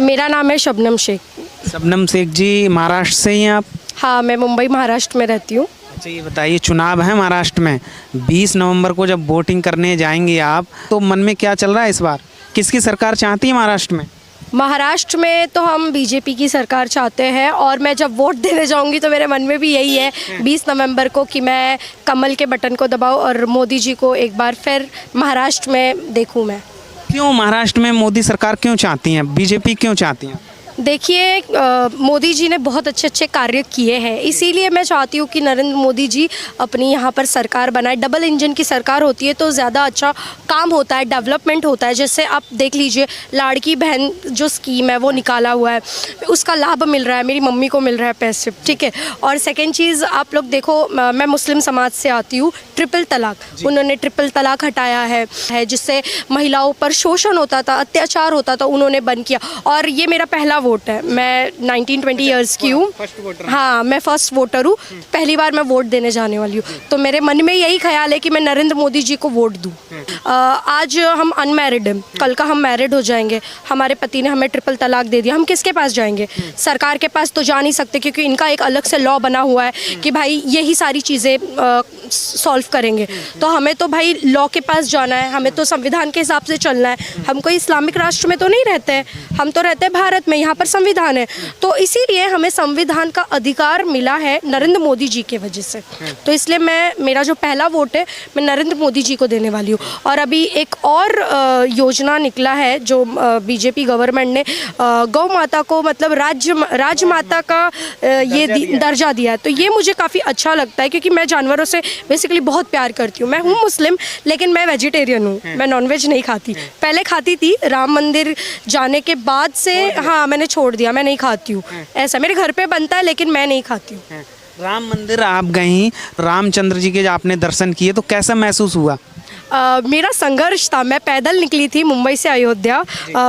मेरा नाम है शबनम शेख। शबनम शेख जी, महाराष्ट्र से ही हैं आप? हाँ, मैं मुंबई महाराष्ट्र में रहती हूँ। अच्छा, ये बताइए, चुनाव है महाराष्ट्र में, 20 नवंबर को जब वोटिंग करने जाएंगे आप, तो मन में क्या चल रहा है इस बार? किसकी सरकार चाहती है महाराष्ट्र में? महाराष्ट्र में तो हम बीजेपी की सरकार चाहते हैं, और मैं जब वोट देने जाऊंगी तो मेरे मन में भी यही है 20 नवंबर को कि मैं कमल के बटन को दबाऊं और मोदी जी को एक बार फिर महाराष्ट्र में देखूं मैं। क्यों महाराष्ट्र में मोदी सरकार क्यों चाहती हैं, बीजेपी क्यों चाहती हैं? देखिए, मोदी जी ने बहुत अच्छे अच्छे कार्य किए हैं, इसीलिए मैं चाहती हूँ कि नरेंद्र मोदी जी अपनी यहाँ पर सरकार बनाए। डबल इंजन की सरकार होती है तो ज़्यादा अच्छा काम होता है, डेवलपमेंट होता है। जैसे आप देख लीजिए, लाड़की बहन जो स्कीम है वो निकाला हुआ है, उसका लाभ मिल रहा है, मेरी मम्मी को मिल रहा है पैसे, ठीक है। और सेकेंड चीज़ आप लोग देखो, मैं मुस्लिम समाज से आती हूँ, ट्रिपल तलाक, उन्होंने ट्रिपल तलाक हटाया है जिससे महिलाओं पर शोषण होता था, अत्याचार होता था, उन्होंने बंद किया। और ये मेरा पहला वोट है, मैं 19-20 ईयर्स की हूँ। हाँ, मैं फर्स्ट वोटर हूँ, पहली बार मैं वोट देने जाने वाली हूँ। तो मेरे मन में यही ख्याल है कि मैं नरेंद्र मोदी जी को वोट दूँ। आज हम अनमैरिड हैं, कल का हम मैरिड हो जाएंगे, हमारे पति ने हमें ट्रिपल तलाक दे दिया, हम किसके पास जाएंगे? सरकार के पास तो जा नहीं सकते, क्योंकि इनका एक अलग से लॉ बना हुआ है कि भाई यही सारी चीज़ें सॉल्व करेंगे। तो हमें तो भाई लॉ के पास जाना है, हमें तो संविधान के हिसाब से चलना है। हम कोई इस्लामिक राष्ट्र में तो नहीं रहते हैं, हम तो रहते हैं भारत में, यहाँ पर संविधान है। तो इसीलिए हमें संविधान का अधिकार मिला है नरेंद्र मोदी जी के वजह से। तो इसलिए मेरा जो पहला वोट है, मैं नरेंद्र मोदी जी को देने वाली हूँ। और अभी एक और योजना निकला है जो बीजेपी गवर्नमेंट ने गौ माता को, मतलब राजमाता का ये दर्जा दिया है। तो ये मुझे काफ़ी अच्छा लगता है, क्योंकि मैं जानवरों से बेसिकली बहुत प्यार करती हूँ। मैं हूँ मुस्लिम, लेकिन मैं वेजिटेरियन हूँ, मैं नॉनवेज नहीं खाती। पहले खाती थी, राम मंदिर जाने के बाद से हाँ मैंने छोड़ दिया, मैं नहीं खाती हूँ। ऐसा मेरे घर पे बनता है, लेकिन मैं नहीं खाती हूँ। राम मंदिर आप गई, रामचंद्र जी के आपने दर्शन किए, तो कैसा महसूस हुआ? मेरा संघर्ष था, मैं पैदल निकली थी मुंबई से अयोध्या,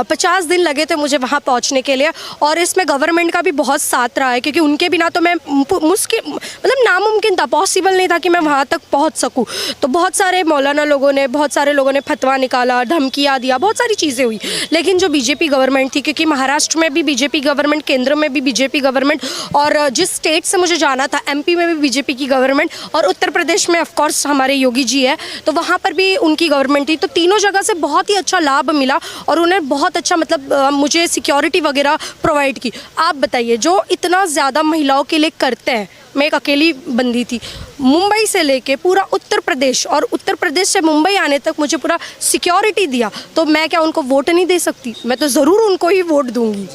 50 दिन लगे थे मुझे वहाँ पहुँचने के लिए। और इसमें गवर्नमेंट का भी बहुत साथ रहा है, क्योंकि उनके बिना तो मैं मुश्किल, मतलब नामुमकिन था, पॉसिबल नहीं था कि मैं वहाँ तक पहुँच सकूँ। तो बहुत सारे मौलाना लोगों ने, बहुत सारे लोगों ने फतवा निकाला, धमकियाँ दिया, बहुत सारी चीज़ें हुई। लेकिन जो बीजेपी गवर्नमेंट थी, क्योंकि महाराष्ट्र में भी बीजेपी गवर्नमेंट, केंद्र में भी बीजेपी गवर्नमेंट, और जिस स्टेट से मुझे जाना था एमपी में भी बीजेपी की गवर्नमेंट, और उत्तर प्रदेश में ऑफकोर्स हमारे योगी जी है, तो वहाँ पर भी उनकी गवर्नमेंट थी। तो तीनों जगह से बहुत ही अच्छा लाभ मिला, और उन्हें बहुत अच्छा, मतलब मुझे सिक्योरिटी वगैरह प्रोवाइड की। आप बताइए, जो इतना ज़्यादा महिलाओं के लिए करते हैं, मैं एक अकेली बंदी थी, मुंबई से लेके पूरा उत्तर प्रदेश, और उत्तर प्रदेश से मुंबई आने तक मुझे पूरा सिक्योरिटी दिया। तो मैं क्या उनको वोट नहीं दे सकती? मैं तो ज़रूर उनको ही वोट दूंगी।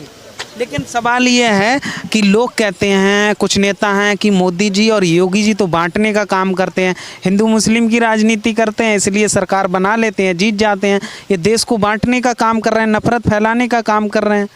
लेकिन सवाल ये है कि लोग कहते हैं, कुछ नेता हैं, कि मोदी जी और योगी जी तो बांटने का काम करते हैं, हिंदू मुस्लिम की राजनीति करते हैं, इसलिए सरकार बना लेते हैं, जीत जाते हैं। ये देश को बांटने का काम कर रहे हैं, नफरत फैलाने का काम कर रहे हैं।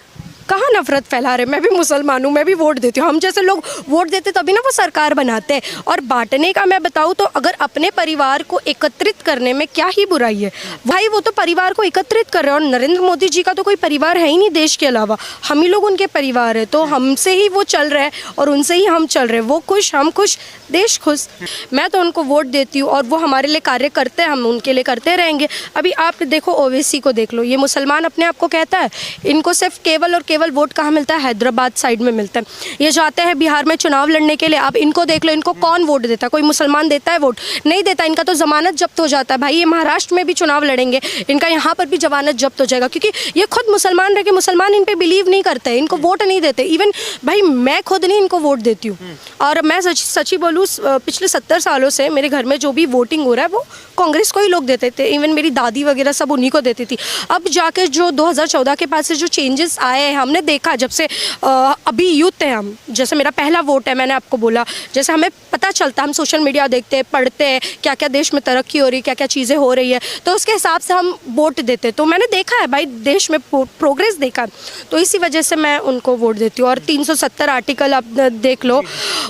कहाँ नफरत फैला रहे? मैं भी मुसलमान हूँ, मैं भी वोट देती हूँ। हम जैसे लोग वोट देते तभी ना वो सरकार बनाते हैं। और बांटने का मैं बताऊँ तो अगर अपने परिवार को एकत्रित करने में क्या ही बुराई है भाई, वो तो परिवार को एकत्रित कर रहे हैं। और नरेंद्र मोदी जी का तो कोई परिवार है ही नहीं देश के अलावा, हम ही लोग उनके परिवार है। तो हमसे ही वो चल रहे हैं और उनसे ही हम चल रहे हैं। वो खुश, हम खुश, देश खुश। मैं तो उनको वोट देती हूँ, और वो हमारे लिए कार्य करते हैं, हम उनके लिए करते रहेंगे। अभी आप देखो, ओवैसी को देख लो, ये मुसलमान अपने आप को कहता है, इनको सिर्फ केवल और केवल वोट कहाँ मिलता है? हैदराबाद साइड में मिलता है। ये जाते हैं बिहार में चुनाव लड़ने के लिए, अब इनको देख लो, इनको कौन वोट देता है? कोई मुसलमान देता है वोट? नहीं देता। इनका तो जमानत जब्त हो जाता है। भाई ये महाराष्ट्र में भी चुनाव लड़ेंगे, इनका यहाँ पर भी जमानत जब्त हो जाएगा, क्योंकि ये खुद मुसलमान रह के मुसलमान इन पे बिलीव नहीं करते, इनको वोट नहीं देते। इवन भाई मैं खुद नहीं इनको वोट देती हूँ। और मैं सच्ची बोलूँ, पिछले 70 सालों से मेरे घर में जो भी वोटिंग हो रहा है वो कांग्रेस को ही लोग देते थे। इवन मेरी दादी वगैरह सब उन्हीं को देती थी। अब जाके जो 2014 के बाद से जो चेंजेस आए हैं, हमने देखा, जब से अभी यूथ हैं हम, जैसे मेरा पहला वोट है, मैंने आपको बोला, जैसे हमें पता चलता, हम सोशल मीडिया देखते हैं, पढ़ते हैं, क्या क्या देश में तरक्की हो रही है, क्या क्या चीज़ें हो रही है, तो उसके हिसाब से हम वोट देते। तो मैंने देखा है भाई, देश में प्रोग्रेस देखा, तो इसी वजह से मैं उनको वोट देती हूँ। और 370 आर्टिकल आप देख लो,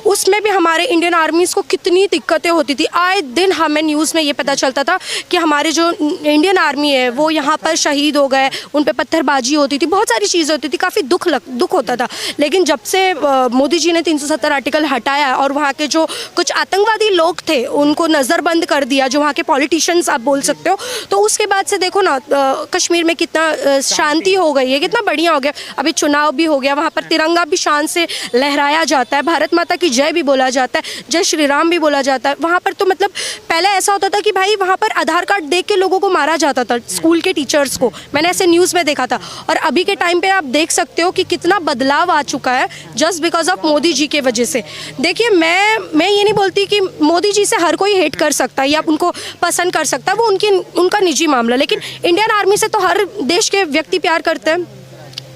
उसमें भी हमारे इंडियन आर्मीज़ को कितनी दिक्कतें होती थी। आए दिन हमें न्यूज़ में ये पता चलता था कि हमारे जो इंडियन आर्मी है वो यहाँ पर शहीद हो गए, उन पर पत्थरबाजी होती थी, बहुत सारी चीज़ें होती थी। काफ़ी दुख होता था। लेकिन जब से मोदी जी ने 370 आर्टिकल हटाया और वहाँ के जो कुछ आतंकवादी लोग थे उनको नज़रबंद कर दिया, जो वहाँ के पॉलिटिशियंस आप बोल सकते हो, तो उसके बाद से देखो ना कश्मीर में कितना शांति हो गई है, कितना बढ़िया हो गया। अभी चुनाव भी हो गया, वहाँ पर तिरंगा भी शान से लहराया जाता है, भारत माता की जय भी बोला जाता है, जय श्री राम भी बोला जाता है वहाँ पर। तो मतलब पहले ऐसा होता था कि भाई वहाँ पर आधार कार्ड देख के लोगों को मारा जाता था, स्कूल के टीचर्स को, मैंने ऐसे न्यूज़ में देखा था। और अभी के टाइम पे आप देख सकते हो कि कितना बदलाव आ चुका है just because of Modi ji के वजह से। देखिए मैं ये नहीं बोलती कि मोदी जी से हर कोई हेट कर सकता है या उनको पसंद कर सकता है, वो उनका निजी मामला, लेकिन इंडियन आर्मी से तो हर देश के व्यक्ति प्यार करते हैं।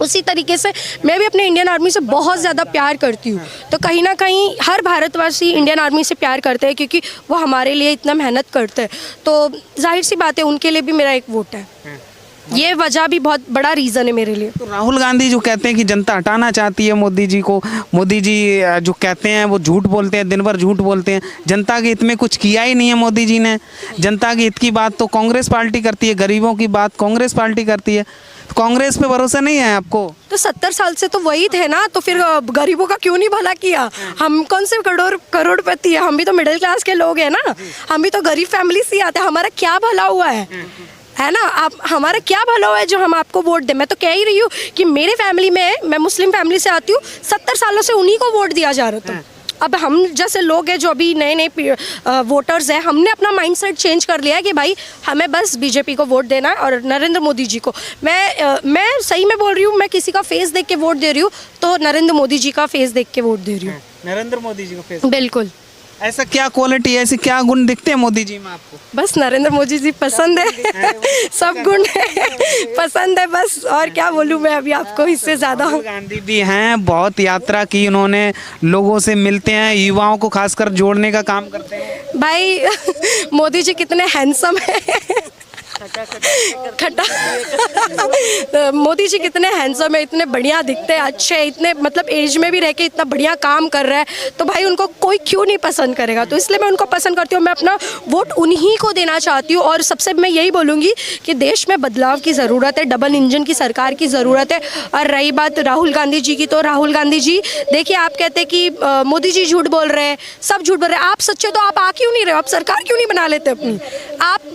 उसी तरीके से मैं भी अपने इंडियन आर्मी से बहुत ज़्यादा प्यार करती हूँ। तो कहीं ना कहीं हर भारतवासी इंडियन आर्मी से प्यार करते हैं क्योंकि वो हमारे लिए इतना मेहनत करते हैं। तो जाहिर सी बात है उनके लिए भी मेरा एक वोट है। ये वजह भी बहुत बड़ा रीज़न है मेरे लिए। तो राहुल गांधी जो कहते हैं कि जनता हटाना चाहती है मोदी जी को, मोदी जी जो कहते हैं वो झूठ बोलते हैं, दिन भर झूठ बोलते हैं, जनता के हित में कुछ किया ही नहीं है मोदी जी ने। जनता के हित की बात तो कांग्रेस पार्टी करती है, गरीबों की बात कांग्रेस पार्टी करती है। तो कांग्रेस पे भरोसा नहीं है आपको? तो 70 साल से तो वही थे ना, तो फिर गरीबों का क्यों नहीं भला किया? हम कौन से करोड़पति है, हम भी तो मिडिल क्लास के लोग हैं ना, हम भी तो गरीब फैमिली से आते हैं। हमारा क्या भला हुआ है ना? आप हमारा क्या भला हुआ है जो हम आपको वोट दें? मैं तो कह ही रही हूँ कि मेरे फैमिली में, मैं मुस्लिम फैमिली से आती हूँ, 70 सालों से उन्हीं को वोट दिया जा रहा था। अब हम जैसे लोग हैं जो अभी नए नए वोटर्स हैं, हमने अपना माइंडसेट चेंज कर लिया है कि भाई हमें बस बीजेपी को वोट देना है और नरेंद्र मोदी जी को। मैं सही में बोल रही हूँ, मैं किसी का फेस देख के वोट दे रही हूँ तो नरेंद्र मोदी जी का फेस देख के वोट दे रही हूँ। नरेंद्र मोदी जी का फेस? बिल्कुल। ऐसा क्या क्वालिटी है, ऐसे क्या गुण दिखते हैं मोदी जी में आपको? बस नरेंद्र मोदी जी पसंद है सब गुण है पसंद है बस, और क्या बोलूँ मैं अभी आपको इससे ज़्यादा। राहुल गांधी भी हैं, बहुत यात्रा की उन्होंने, लोगों से मिलते हैं, युवाओं को खासकर जोड़ने का काम करते हैं। भाई मोदी जी कितने हैंडसम है खट्टा मोदी जी कितने हैंडसम है, इतने बढ़िया दिखते हैं, अच्छे, इतने मतलब एज में भी रह के इतना बढ़िया काम कर रहा है, तो भाई उनको कोई क्यों नहीं पसंद करेगा? तो इसलिए मैं उनको पसंद करती हूँ, मैं अपना वोट उन्हीं को देना चाहती हूँ। और सबसे मैं यही बोलूँगी कि देश में बदलाव की ज़रूरत है, डबल इंजन की सरकार की ज़रूरत है। और रही बात राहुल गांधी जी की, तो राहुल गांधी जी देखिए, आप कहते हैं कि मोदी जी झूठ बोल रहे हैं, सब झूठ बोल रहे हैं, आप सच्चे तो आप आ क्यों नहीं रहे हो? आप सरकार क्यों नहीं बना लेते अपनी?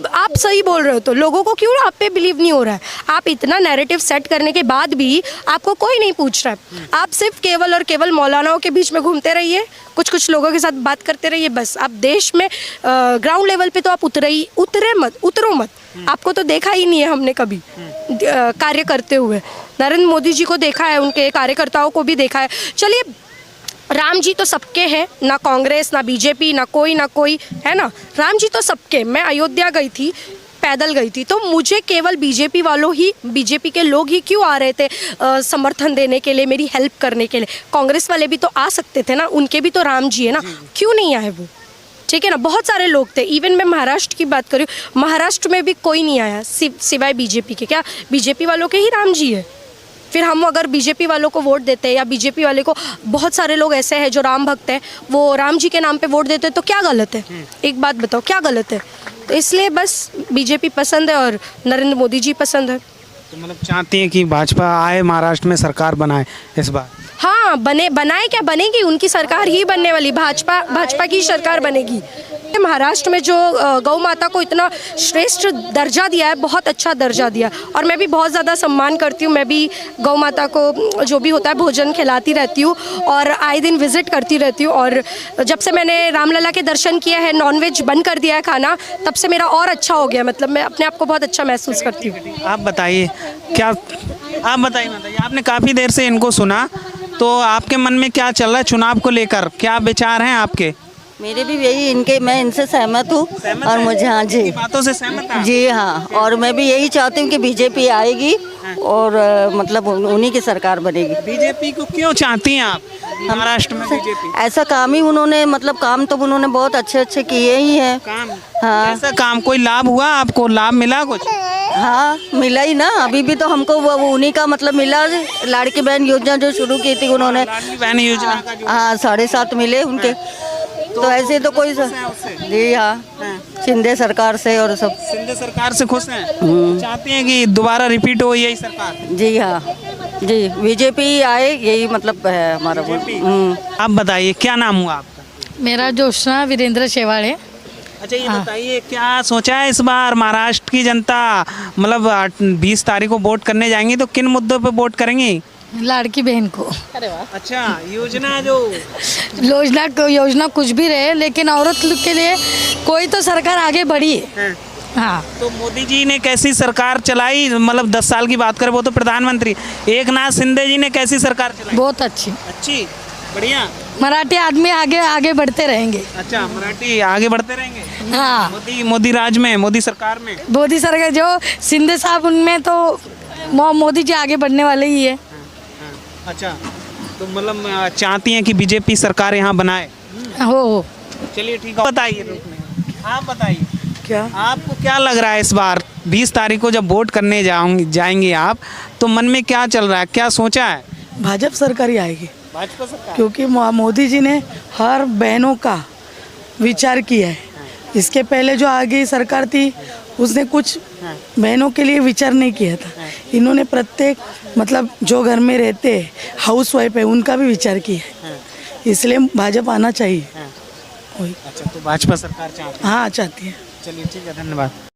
आप सही बोल रहे हो तो लोगों को क्यों आप पे बिलीव नहीं हो रहा है? आप इतना नैरेटिव सेट करने के बाद भी आपको कोई नहीं पूछ रहा है। आप सिर्फ केवल और केवल मौलानाओं के बीच में घूमते रहिए, कुछ लोगों के साथ बात करते रहिए, बस। आप देश में ग्राउंड लेवल पे तो आप उतरो मत। आपको तो देखा ही नहीं है हमने कभी कार्य करते हुए। नरेंद्र मोदी जी को देखा है, उनके कार्यकर्ताओं को भी देखा है। चलिए, राम जी तो सबके हैं, ना कांग्रेस ना बीजेपी ना कोई है ना, राम जी तो सबके। मैं अयोध्या गई थी, पैदल गई थी, तो मुझे केवल बीजेपी के लोग ही क्यों आ रहे थे समर्थन देने के लिए, मेरी हेल्प करने के लिए? कांग्रेस वाले भी तो आ सकते थे ना, उनके भी तो राम जी है ना, क्यों नहीं आए वो? ठीक है ना, बहुत सारे लोग थे। इवन मैं महाराष्ट्र की बात करूँ, महाराष्ट्र में भी कोई नहीं आया सिवाय बीजेपी के। क्या बीजेपी वालों के ही राम जी है? फिर हम अगर बीजेपी वालों को वोट देते हैं, या बीजेपी वाले को, बहुत सारे लोग ऐसे हैं जो राम भक्त हैं, वो राम जी के नाम पे वोट देते हैं, तो क्या गलत है? एक बात बताओ, क्या गलत है? तो इसलिए बस बीजेपी पसंद है और नरेंद्र मोदी जी पसंद है। तो मतलब चाहती हैं कि भाजपा आए, महाराष्ट्र में सरकार बनाए इस बार? हाँ, बनाए क्या, बनेगी, उनकी सरकार ही बनने वाली, भाजपा की सरकार बनेगी। महाराष्ट्र में जो गौ माता को इतना श्रेष्ठ दर्जा दिया है, बहुत अच्छा दर्जा दिया, और मैं भी बहुत ज़्यादा सम्मान करती हूँ। मैं भी गौ माता को जो भी होता है भोजन खिलाती रहती हूँ और आए दिन विज़िट करती रहती हूँ। और जब से मैंने रामलला के दर्शन किया है, नॉनवेज बंद कर दिया है खाना, तब से मेरा और अच्छा हो गया। मतलब मैं अपने आप को बहुत अच्छा महसूस करती हूँ। आप बताइए आपने काफ़ी देर से इनको सुना, तो आपके मन में क्या चल रहा है चुनाव को लेकर, क्या विचार हैं आपके? मेरे भी यही, मैं इनसे सहमत हूँ, और मुझे, हाँ जी, बातों से सहमत हैं? जी हाँ, और मैं भी यही चाहती हूँ कि बीजेपी आएगी और मतलब उन्हीं की सरकार बनेगी। बीजेपी को क्यों चाहती हैं आप महाराष्ट्र में? बीजेपी ऐसा काम ही उन्होंने, मतलब काम तो उन्होंने बहुत अच्छे किए ही हैं। काम? हाँ, ऐसा काम कोई लाभ हुआ आपको, लाभ मिला कुछ? हाँ मिला ही ना, अभी भी तो हमको वो उन्हीं का मतलब मिला, लाड़की बहन योजना जो शुरू की थी उन्होंने, लाडली बहन योजना का जो, हाँ 7.5 मिले उनके। तो ऐसे तो कोई जी हाँ, शिंदे सरकार से और सब। शिंदे सरकार से खुश हैं? चाहती हैं कि दोबारा रिपीट हो यही सरकार? जी हाँ, जी बीजेपी आए यही मतलब है हमारा वोट। आप बताइए क्या नाम हुआ आपका? मेरा जोशना वीरेंद्र शेवाड़ है। अच्छा ये बताइए क्या सोचा है इस बार महाराष्ट्र की जनता, मतलब 20 तारीख को वोट करने जाएंगी तो किन मुद्दों पे वोट करेंगी? लाड़की बहन को। अच्छा योजना जो योजना कुछ भी रहे लेकिन औरत के लिए कोई तो सरकार आगे बढ़ी है। हाँ तो मोदी जी ने कैसी सरकार चलाई, मतलब 10 साल की बात करें वो तो प्रधानमंत्री, एकनाथ शिंदे जी ने कैसी सरकार चलाई? बहुत अच्छी। अच्छी, बढ़िया। मराठी आदमी आगे आगे बढ़ते रहेंगे। अच्छा मराठी आगे बढ़ते रहेंगे। हाँ मोदी राज में, मोदी सरकार में। मोदी सरकार जो शिंदे साहब उनमें तो मोदी जी आगे बढ़ने वाले ही है। अच्छा तो मतलब चाहती हैं कि बीजेपी सरकार यहाँ बनाए। हो चलिए ठीक है, बताइए आप बताइए क्या आपको क्या लग रहा है इस बार 20 तारीख को जब वोट करने जाएंगे आप, तो मन में क्या चल रहा है, क्या सोचा है? भाजपा सरकार ही आएगी भाजपा सरकार। क्योंकि मोदी जी ने हर बहनों का विचार किया है। इसके पहले जो आगे सरकार थी उसने कुछ बहनों के लिए विचार नहीं किया था। इन्होंने प्रत्येक मतलब जो घर में रहते हैं हाउस वाइफ है उनका भी विचार किया है, इसलिए भाजपा आना चाहिए। वही। अच्छा तो भाजपा सरकार चाहती है। हाँ चाहती है। चलिए ठीक है, धन्यवाद।